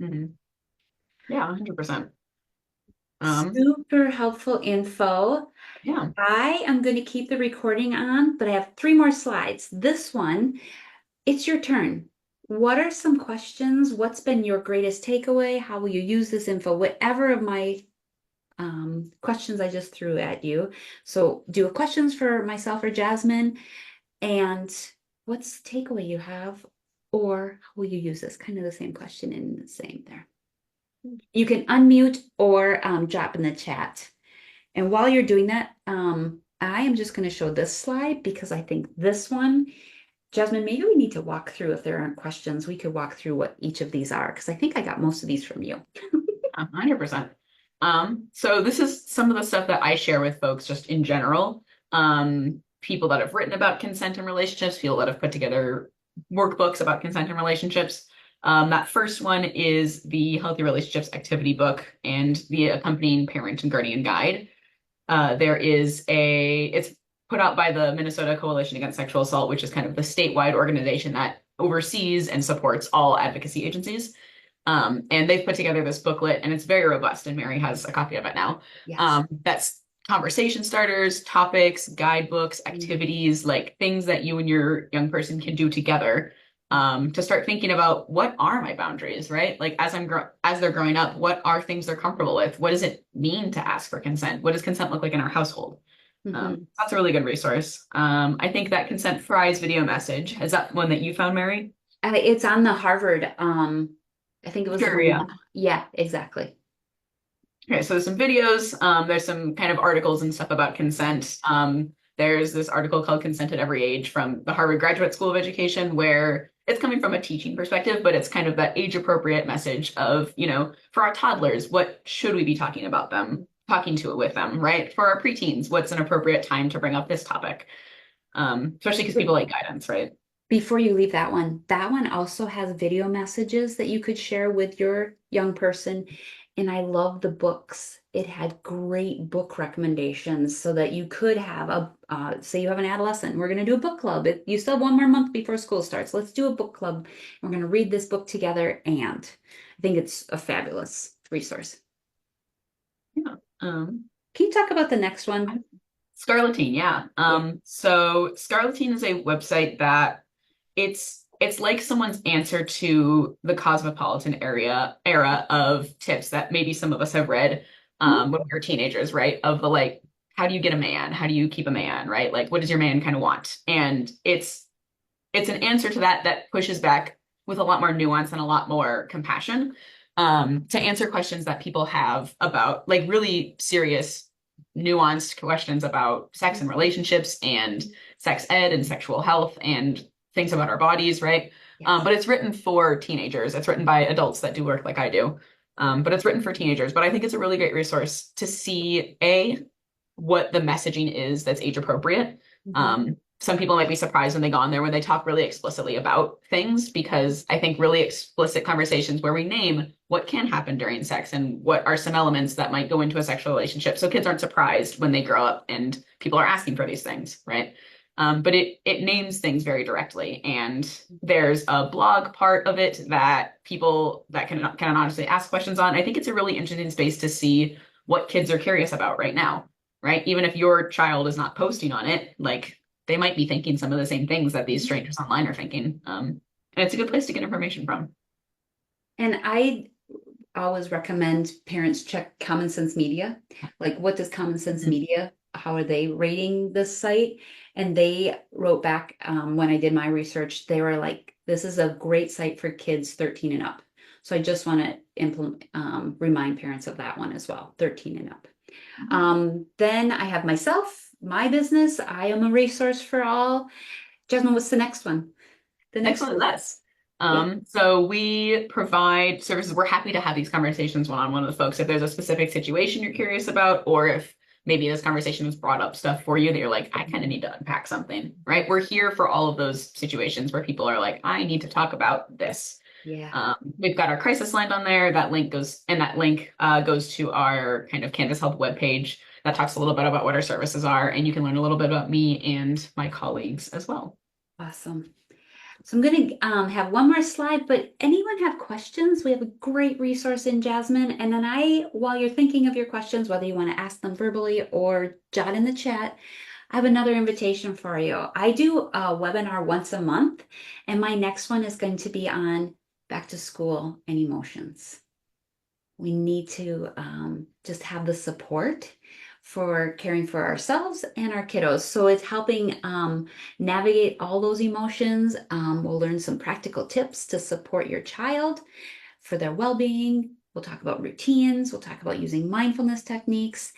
Mhm. Yeah, 100%. Um, Super helpful info. yeah. I am going to keep the recording on, but I have three more slides. This one, it's your turn. What are some questions? What's been your greatest takeaway? How will you use this info? Whatever of my questions I just threw at you. So do questions for myself or Jasmine, and what's the takeaway you have, or how will you use this? Kind of the same question in the same there. You can unmute or drop in the chat. And while you're doing that, I am just going to show this slide because I think this one, Jasmine, maybe we need to walk through if there aren't questions. We could walk through what each of these are because I think I got most of these from you. 100%. So this is some of the stuff that I share with folks just in general. People that have written about consent and relationships, people that have put together workbooks about consent and relationships. That first one is the Healthy Relationships Activity Book and the accompanying parent and guardian guide. It's put out by the Minnesota Coalition Against Sexual Assault, which is kind of the statewide organization that oversees and supports all advocacy agencies. And they've put together this booklet and it's very robust, and Mary has a copy of it now. Yes. That's conversation starters, topics, guidebooks, Mm-hmm. activities, like things that you and your young person can do together to start thinking about what are my boundaries, right? Like as they're growing up, what are things they're comfortable with? What does it mean to ask for consent? What does consent look like in our household? Mm-hmm. That's a really good resource. I think that Consent Fries video message, is that one that you found, Mary? It's on the Harvard. I think it was the Sure, one. yeah. Yeah, exactly. Okay, so there's some videos, there's some kind of articles and stuff about consent. There's this article called Consent at Every Age from the Harvard Graduate School of Education, where it's coming from a teaching perspective, but it's kind of that age appropriate message of, for our toddlers, what should we be talking to it with them, right? For our preteens, what's an appropriate time to bring up this topic? Especially because people like guidance, right? Before you leave that one also has video messages that you could share with your young person. And I love the books. It had great book recommendations so that you could have say you have an adolescent, we're going to do a book club. You still have one more month before school starts. Let's do a book club. We're going to read this book together. And I think it's a fabulous resource. Yeah. Can you talk about the next one? Scarleteen, yeah. So Scarleteen is a website that it's like someone's answer to the cosmopolitan era of tips that maybe some of us have read when we were teenagers, right? Of the like, how do you get a man? How do you keep a man, right? Like, what does your man kind of want? And it's an answer to that pushes back with a lot more nuance and a lot more compassion to answer questions that people have about like really serious, nuanced questions about sex and relationships and sex ed and sexual health and things about our bodies, right? Yes. But it's written for teenagers. It's written by adults that do work like I do. But it's written for teenagers. But I think it's a really great resource to see what the messaging is that's age appropriate. Some people might be surprised when they go on there when they talk really explicitly about things, because I think really explicit conversations where we name what can happen during sex and what are some elements that might go into a sexual relationship. So kids aren't surprised when they grow up and people are asking for these things, right? But it names things very directly. And there's a blog part of it that people that can honestly ask questions on. I think it's a really interesting space to see what kids are curious about right now, right? Even if your child is not posting on it, like they might be thinking some of the same things that these strangers online are thinking. And it's a good place to get information from. And I always recommend parents check Common Sense Media. Like, what does Common Sense Media, how are they rating this site? And they wrote back when I did my research, they were like, this is a great site for kids 13 and up. So I just want to remind parents of that one as well, 13 and up. Then I have myself, my business. I am a resource for all. Jasmine, what's the next one? The next Excellent. one. Less. Yeah. So we provide services. We're happy to have these conversations one-on-one with folks. If there's a specific situation you're curious about, or if maybe this conversation has brought up stuff for you that you're like, I kind of need to unpack something, right? We're here for all of those situations where people are like, I need to talk about this. Yeah. We've got our crisis line on there. That link goes to our kind of Canvas Health webpage that talks a little bit about what our services are, and you can learn a little bit about me and my colleagues as well. Awesome. So I'm going to have one more slide, but anyone have questions? We have a great resource in Jasmine. And then while you're thinking of your questions, whether you want to ask them verbally or jot in the chat, I have another invitation for you. I do a webinar once a month, and my next one is going to be on back to school and emotions. We need to just have the support for caring for ourselves and our kiddos. So it's helping navigate all those emotions. We'll learn some practical tips to support your child for their well-being. We'll talk about routines. We'll talk about using mindfulness techniques,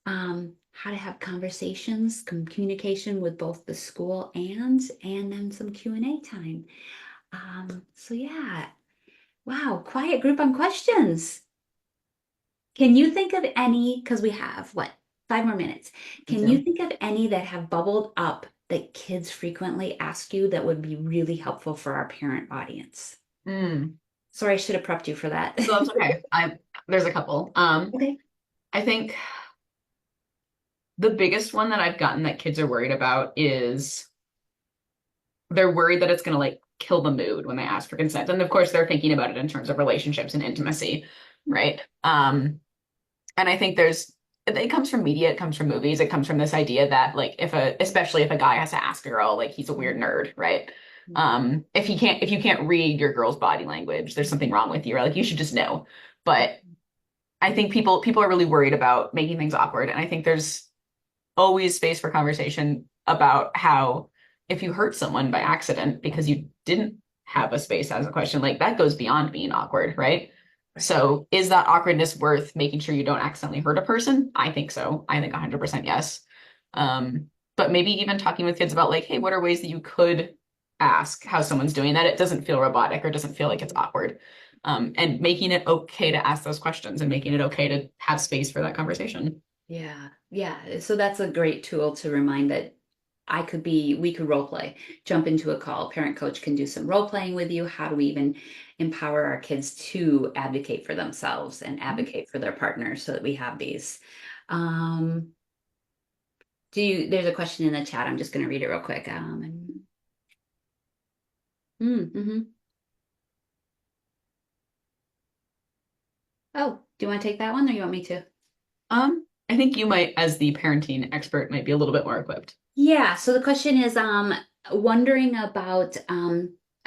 how to have conversations, communication with both the school and then some Q&A time. So yeah, wow, quiet group on questions. Can you think of any, because we have what, 5 more minutes. Can you So, think of any that have bubbled up that kids frequently ask you that would be really helpful for our parent audience? mm, Sorry, I should have prepped you for that. so that's okay. There's a couple. Okay. I think the biggest one that I've gotten that kids are worried about is they're worried that it's going to like kill the mood when they ask for consent. And of course, they're thinking about it in terms of relationships and intimacy, right? And I think it comes from media, it comes from movies, it comes from this idea that like especially if a guy has to ask a girl, like he's a weird nerd, right? If you can't read your girl's body language, there's something wrong with you, or like you should just know. But I think people are really worried about making things awkward, and I think there's always space for conversation about how if you hurt someone by accident because you didn't have a space as a question, like that goes beyond being awkward, right? Right. So is that awkwardness worth making sure you don't accidentally hurt a person? I think so. I think 100% yes. But maybe even talking with kids about like, hey, what are ways that you could ask how someone's doing that it doesn't feel robotic or doesn't feel like it's awkward. And making it okay to ask those questions and making it okay to have space for that conversation. Yeah. Yeah. So that's a great tool to remind that we could role play, jump into a call. Parent coach can do some role playing with you. How do we even empower our kids to advocate for themselves and advocate for their partners so that we have these? Um, there's a question in the chat. I'm just going to read it real quick. Mhm. Oh, do you want to take that one or you want me to? I think you might, as the parenting expert, might be a little bit more equipped. Yeah, so the question is wondering about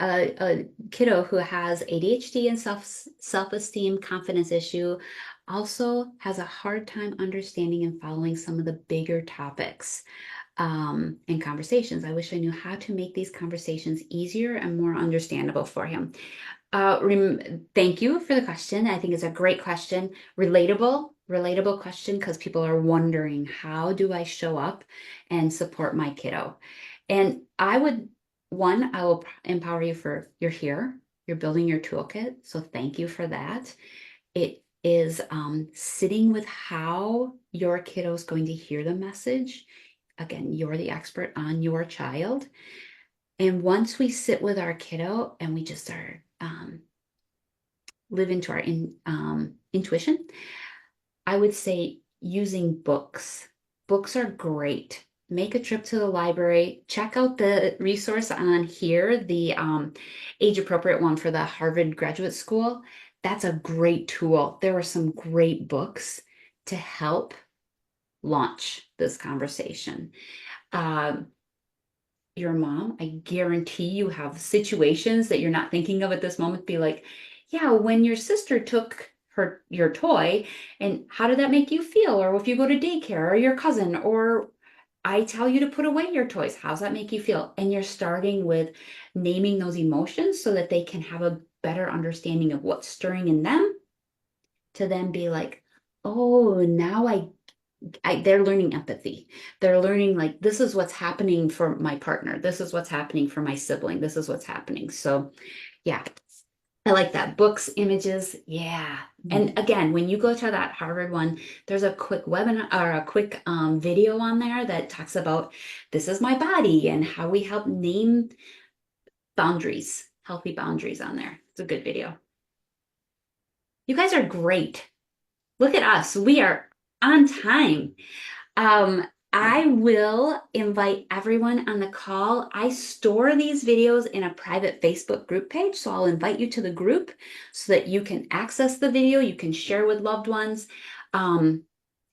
a kiddo who has ADHD and self-esteem confidence issue, also has a hard time understanding and following some of the bigger topics in conversations. I wish I knew how to make these conversations easier and more understandable for him. Thank you for the question. I think it's a great question. Relatable question because people are wondering, how do I show up and support my kiddo? And I will empower you for you're here, you're building your toolkit. So thank you for that. It is sitting with how your kiddo is going to hear the message. Again, you're the expert on your child. And once we sit with our kiddo and we just are live into our intuition, I would say using books. Books are great. Make a trip to the library. Check out the resource on here, the age appropriate one for the Harvard Graduate School. That's a great tool. There are some great books to help launch this conversation. Um, your mom, I guarantee you have situations that you're not thinking of at this moment. Be like, yeah, when your sister took your toy, and how did that make you feel? Or if you go to daycare or your cousin, or I tell you to put away your toys, how's that make you feel? And you're starting with naming those emotions so that they can have a better understanding of what's stirring in them to then be like, oh, now they're learning empathy. They're learning like this is what's happening for my partner. This is what's happening for my sibling. This is what's happening. So, yeah, I like that. Books, images, yeah. Mhm. And again, when you go to that Harvard one, there's a quick webinar or a quick video on there that talks about this is my body and how we help name boundaries, healthy boundaries on there. It's a good video. You guys are great. Look at us. We are on time. Um, I will invite everyone on the call. I store these videos in a private Facebook group page, so I'll invite you to the group so that you can access the video, you can share with loved ones. And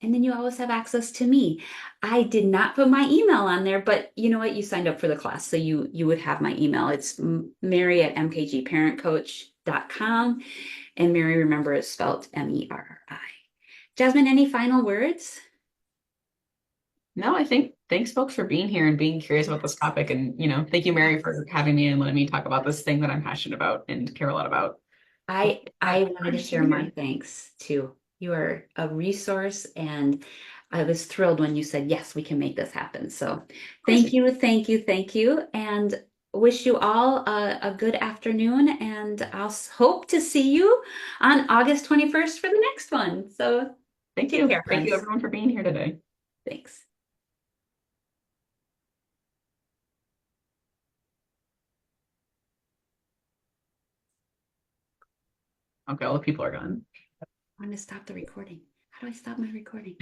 then you always have access to me. I did not put my email on there, but you know what? You signed up for the class, so you would have my email. It's Mary at mkgparentcoach.com. And Mary, remember, is spelled Meri. Jasmine, any final words? No, I think thanks folks for being here and being curious about this topic. And, thank you, Mary, for having me and letting me talk about this thing that I'm passionate about and care a lot about. I wanted to share my thanks too. You are a resource, and I was thrilled when you said, yes, we can make this happen. So thank you, thank you, thank you, and wish you all a good afternoon. And I'll hope to see you on August 21st for the next one. So Thank take you. care, Thank you, friends. everyone, for being here today. Thanks. Okay, all the people are gone. I'm going to stop the recording. How do I stop my recording?